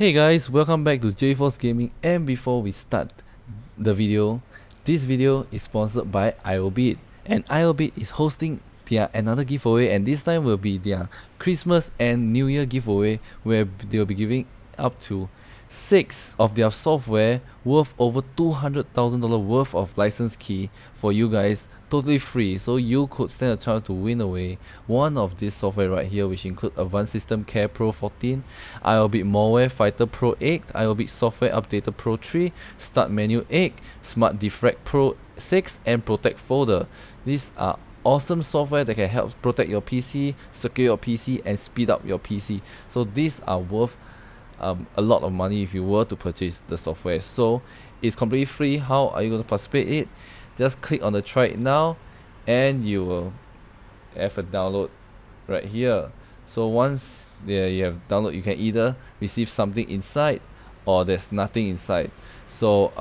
Hey guys, welcome back to J.force Gaming, and before we start the video, this video is sponsored by IObit, and IObit is hosting their another giveaway, and this time will be their Christmas and New Year giveaway where they'll be giving up to 6 of their software worth over $200,000 worth of license key for you guys, totally free, so you could stand a chance to win away one of this software right here, which include Advanced System Care Pro 14, IObit Malware Fighter Pro 8, IObit Software Updater Pro 3, Start Menu 8, Smart Defrag Pro 6, and Protect Folder. These are awesome software that can help protect your PC, secure your PC, and speed up your PC. So these are worth a lot of money if you were to purchase the software. So it's completely free. How are you going to participate in it? Just click on the try it now and you will have a download right here. So once you have download, you can either receive something inside or there's nothing inside. So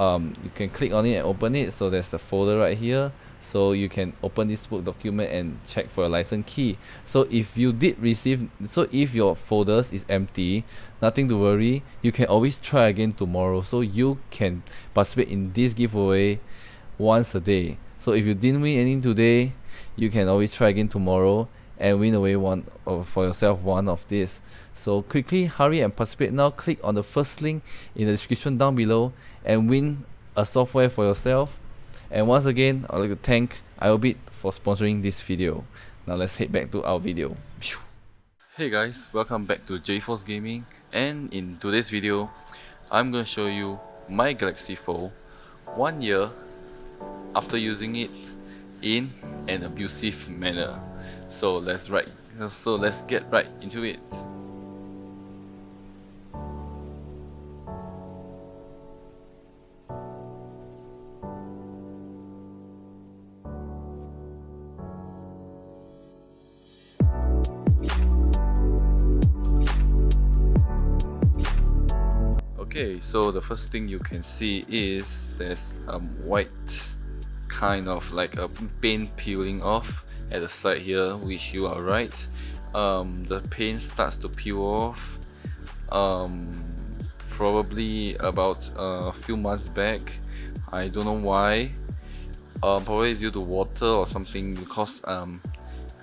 you can click on it and open it. So there's a folder right here, so you can open this Word document and check for a license key. So if you did receive, so if your folders is empty, nothing to worry, you can always try again tomorrow. So you can participate in this giveaway once a day. So if you didn't win anything today, you can always try again tomorrow and win away one for yourself one of this. So quickly hurry and participate now. Click on the first link in the description down below and win a software for yourself. And once again, I'd like to thank IObit for sponsoring this video. Now let's head back to our video. Hey guys, welcome back to J.force Gaming, and in today's video I'm going to show you my Galaxy phone 1 year after using it in an abusive manner. So let's get right into it. Okay, so the first thing you can see is there's white kind of like a paint peeling off at the side here, which you are right. The paint starts to peel off probably about a few months back. I don't know why, probably due to water or something, because for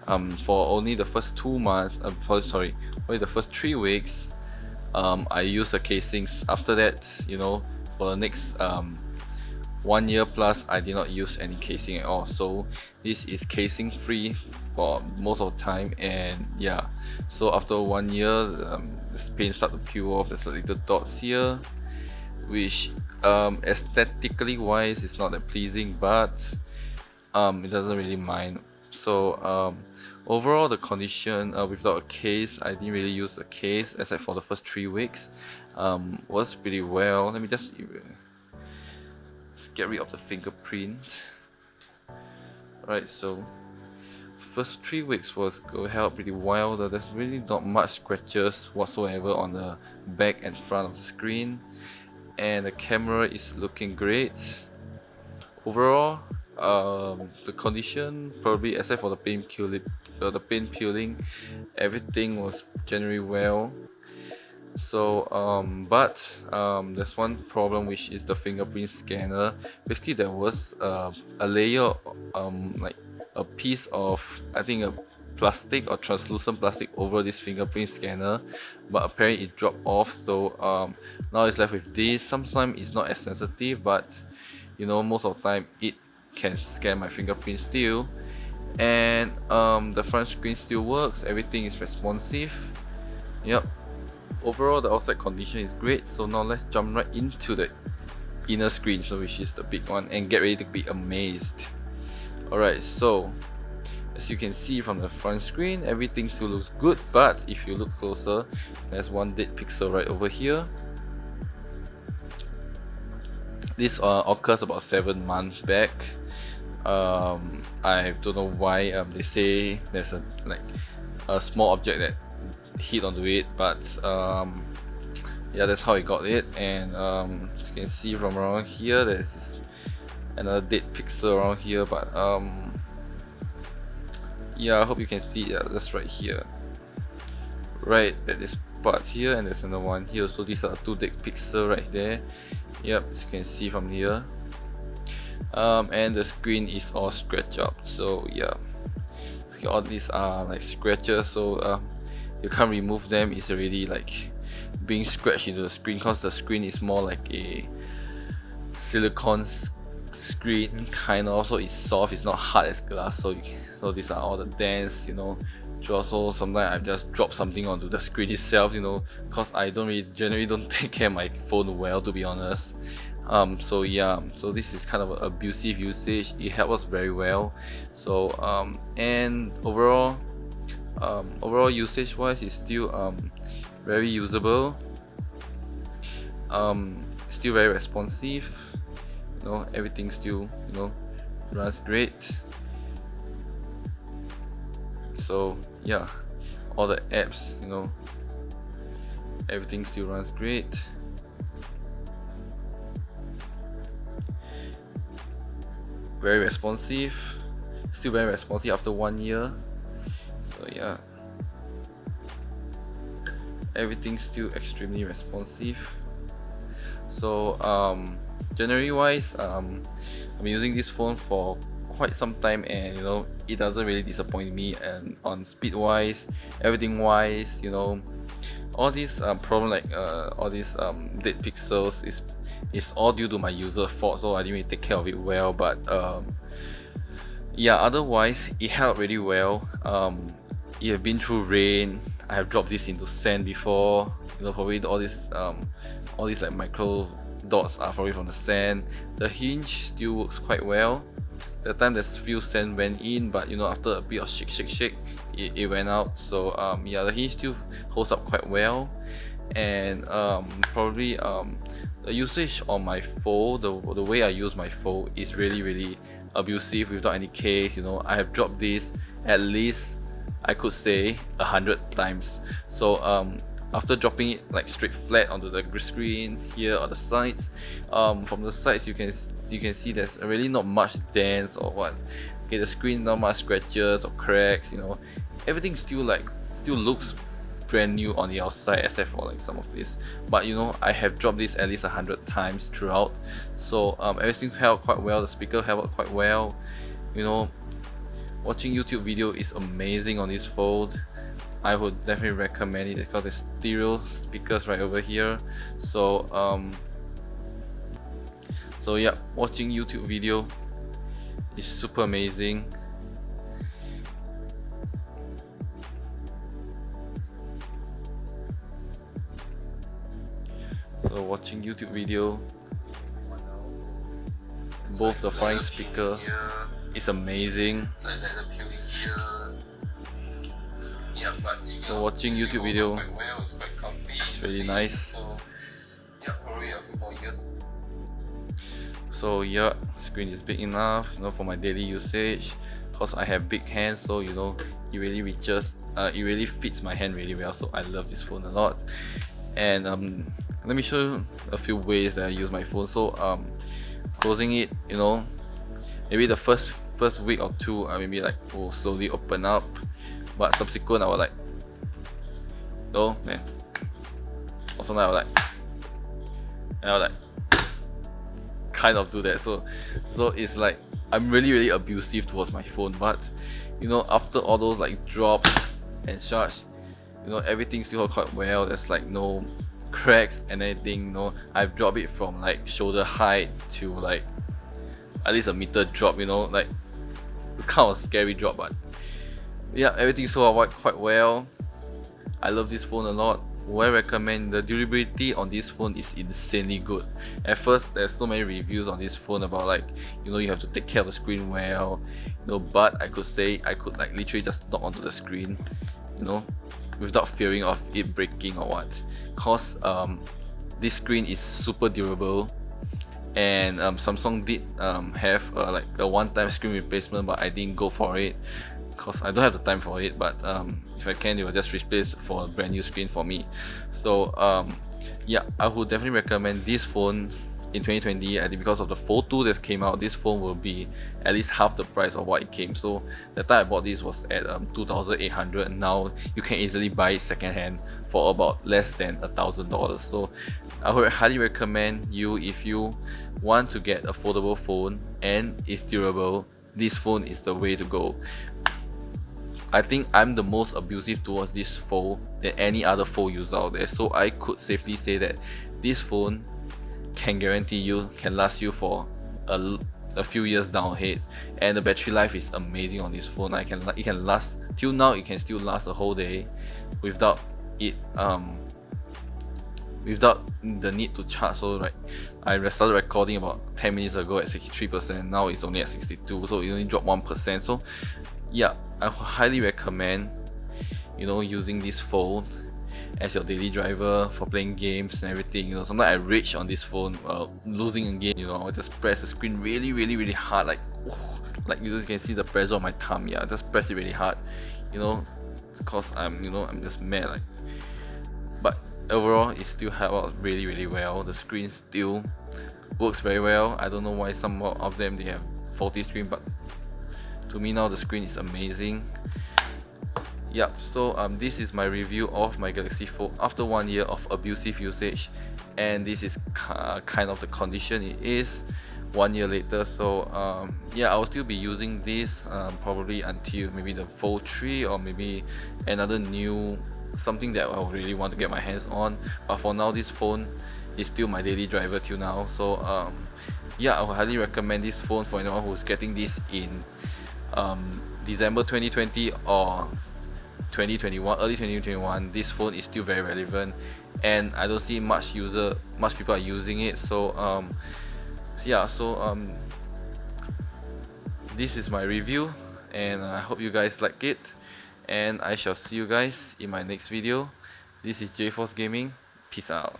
only the first 2 months, only the first 3 weeks, I used the casings. After that, for the next 1 year plus, I did not use any casing at all. So this is casing free for most of the time, and yeah, so after 1 year, this paint start to peel off. There's little dots here, which aesthetically wise is not that pleasing, but it doesn't really mind. So overall, the condition without a case, I didn't really use a case except for the first 3 weeks, was pretty well. Let me just get rid of the fingerprint. Right, so first 3 weeks was held pretty well. There's really not much scratches whatsoever on the back and front of the screen, and the camera is looking great. Overall, the condition, probably except for the paint peeling, everything was generally well. So but there's one problem, which is the fingerprint scanner. Basically there was a layer, like a piece of, I think, a plastic or translucent plastic over this fingerprint scanner, but apparently it dropped off. So now it's left with this. Sometimes it's not as sensitive, but most of the time it can scan my fingerprint still. And the front screen still works, everything is responsive. Yep, overall the outside condition is great. So now let's jump right into the inner screen, so which is the big one, and get ready to be amazed. Alright, so as you can see from the front screen, everything still looks good, but if you look closer, there's one dead pixel right over here. This occurs about 7 months back. I don't know why. They say there's a small object that hit onto it, but yeah, that's how I got it. And as you can see from around here, there's another dead pixel around here, but yeah, I hope you can see it. That's right here. Right, that is part here, and there's another one here. So these are 2 dick pixel right there. Yep, as you can see from here. And the screen is all scratched up. So yeah, so all these are like scratches. So you can't remove them. It's already like being scratched into the screen, because the screen is more like a silicone screen kind of, so it's soft, it's not hard as glass. So so these are all the dents, you know. Also sometimes I just drop something onto the screen itself, you know, because I generally don't take care of my phone well, to be honest. So yeah, so this is kind of an abusive usage. It helps us very well. So and overall usage wise, it's still very usable, still very responsive, you know, everything still, you know, runs great. So yeah, all the apps, you know, everything still runs great. Very responsive, still very responsive after 1 year. So yeah, everything's still extremely responsive. So generally wise, I've been using this phone for quite some time, and you know, it doesn't really disappoint me. And on speed wise, everything wise, you know, all these problem like all these dead pixels is all due to my user fault, so I didn't really take care of it well. But yeah, otherwise it held really well. It have been through rain. I have dropped this into sand before, you know, probably all these like micro dots are probably from the sand. The hinge still works quite well. That time there's few sand went in, but you know, after a bit of shake, it went out. So yeah, the hinge still holds up quite well. And probably the usage on my phone, the way I use my phone is really abusive without any case. You know, I have dropped this at least, I could say, 100 times. So after dropping it like straight flat onto the screen here or the sides, from the sides you can see there's really not much dents or what. Okay, the screen not much scratches or cracks, you know, everything still looks brand new on the outside, except for like some of this. But you know, I have dropped this at least 100 times throughout. So everything held quite well. The speaker held quite well. You know, watching YouTube video is amazing on this phone. I would definitely recommend it because there's stereo speakers right over here. So so yeah, watching YouTube video is super amazing. So watching YouTube video, both the flying speaker is amazing. So watching YouTube video is really nice. So yeah, screen is big enough, you know, for my daily usage. Cause I have big hands, so you know, it really reaches, it really fits my hand really well. So I love this phone a lot. And let me show you a few ways that I use my phone. So closing it, you know, maybe the first week or two I maybe like will slowly open up, but subsequent I will like, oh man, also now I will like, and I will like kind of do that. So it's like I'm really abusive towards my phone. But you know, after all those like drops and such, you know, everything still hold quite well. There's like no cracks and anything. You know, I've dropped it from like shoulder height to like at least a meter drop. You know, like it's kind of a scary drop, but yeah, everything so far quite well. I love this phone a lot. Would I recommend? The durability on this phone is insanely good. At first, there's so many reviews on this phone about like, you know, you have to take care of the screen well, you know, but I could say I could like literally just knock onto the screen, you know, without fearing of it breaking or what. Cause this screen is super durable, and Samsung did have like a one-time screen replacement, but I didn't go for it because I don't have the time for it. But if I can, they will just replace for a brand new screen for me. So yeah, I would definitely recommend this phone in 2020, I think because of the Fold 2 that came out, this phone will be at least half the price of what it came. So the time I bought this was at 2,800, and now you can easily buy it secondhand for about less than $1,000. So I would highly recommend you, if you want to get a foldable phone and it's durable, this phone is the way to go. I think I'm the most abusive towards this Fold than any other Fold user out there, so I could safely say that this phone can guarantee you can last you for a few years down ahead, and the battery life is amazing on this phone. It can last till now. It can still last a whole day without it without the need to charge. So like I started recording about 10 minutes ago at 63%, now it's only at 62%, so it only dropped 1%. So yeah, I highly recommend, you know, using this phone as your daily driver for playing games and everything. You know, sometimes I rage on this phone losing a game. You know, I just press the screen really hard, like you can see the pressure on my thumb. Yeah, I just press it really hard, you know, because I'm just mad. Like, but overall it still held out really well. The screen still works very well. I don't know why some of them they have faulty screen, but to me now the screen is amazing. Yep, so this is my review of my Galaxy Fold after 1 year of abusive usage, and this is kind of the condition it is 1 year later. So yeah, I'll still be using this probably until maybe the Fold 3 or maybe another new something that I really want to get my hands on. But for now, this phone is still my daily driver till now. So yeah, I would highly recommend this phone for anyone who's getting this in December 2020 or 2021, early 2021. This phone is still very relevant, and I don't see much people are using it. So yeah, so this is my review, and I hope you guys like it, and I shall see you guys in my next video. This is J.force Gaming. Peace out.